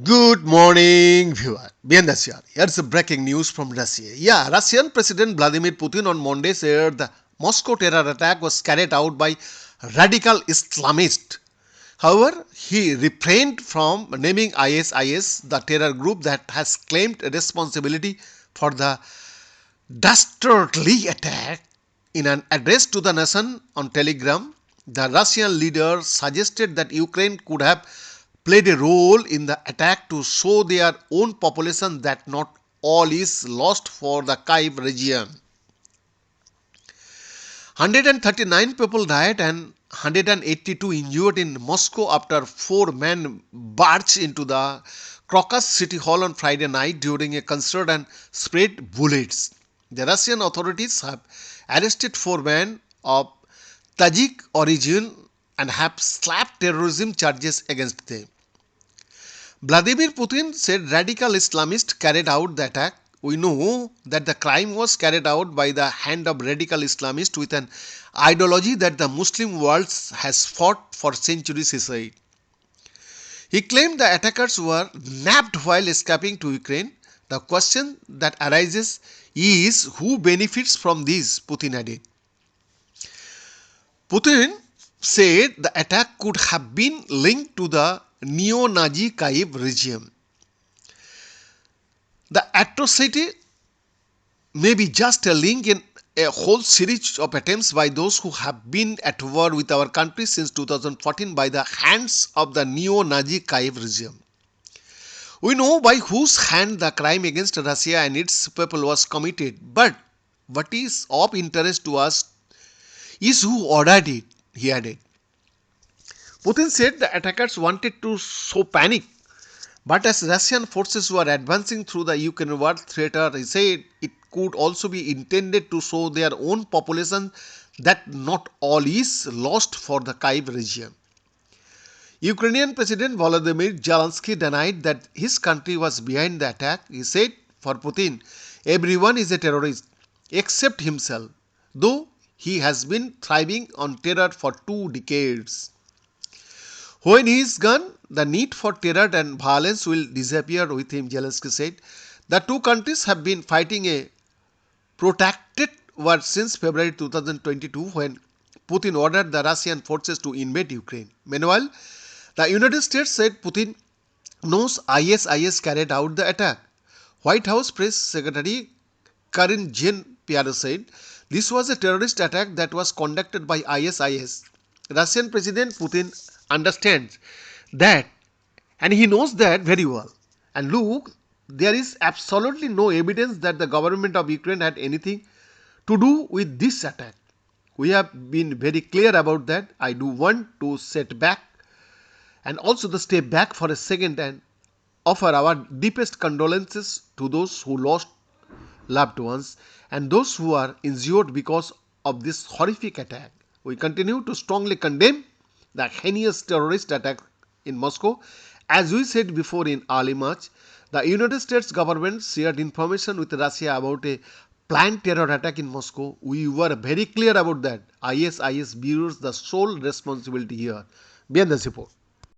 Good morning, viewer. Bien Dasyar. Here's the breaking news from Russia. Russian President Vladimir Putin on Monday said the Moscow terror attack was carried out by radical Islamists. However, he refrained from naming ISIS, the terror group that has claimed responsibility for the dastardly attack. In an address to the nation on Telegram, the Russian leader suggested that Ukraine could have played a role in the attack to show their own population that not all is lost for the Kyiv region. 139 people died and 182 injured in Moscow after four men barged into the Crocus City Hall on Friday night during a concert and sprayed bullets. The Russian authorities have arrested four men of Tajik origin and have slapped terrorism charges against them. Vladimir Putin said radical Islamists carried out the attack. We know that the crime was carried out by the hand of radical Islamists with an ideology that the Muslim world has fought for centuries, he said. He claimed the attackers were nabbed while escaping to Ukraine. The question that arises is who benefits from this, Putin added. Putin said the attack could have been linked to the neo-Nazi Kyiv regime. The atrocity may be just a link in a whole series of attempts by those who have been at war with our country since 2014 by the hands of the neo-Nazi Kyiv regime. We know by whose hand the crime against Russia and its people was committed, but what is of interest to us is who ordered it, he added. Putin said the attackers wanted to sow panic, but as Russian forces were advancing through the Ukraine war theater, he said it could also be intended to show their own population that not all is lost for the Kyiv region. Ukrainian President Volodymyr Zelensky denied that his country was behind the attack. He said, for Putin, everyone is a terrorist except himself, though he has been thriving on terror for 2 decades. When he is gone, the need for terror and violence will disappear with him, Zelensky said. The two countries have been fighting a protracted war since February 2022 when Putin ordered the Russian forces to invade Ukraine. Meanwhile, the United States said Putin knows ISIS carried out the attack. White House Press Secretary Karine Jean-Pierre said this was a terrorist attack that was conducted by ISIS. Russian President Putin understands that and he knows that very well. And look, there is absolutely no evidence that the government of Ukraine had anything to do with this attack. We have been very clear about that. I do want to set back and also to step back for a second and offer our deepest condolences to those who lost loved ones and those who are injured because of this horrific attack. We continue to strongly condemn the heinous terrorist attack in Moscow. As we said before in early March, the United States government shared information with Russia about a planned terror attack in Moscow. We were very clear about that. ISIS bears the sole responsibility here. Beyond the report.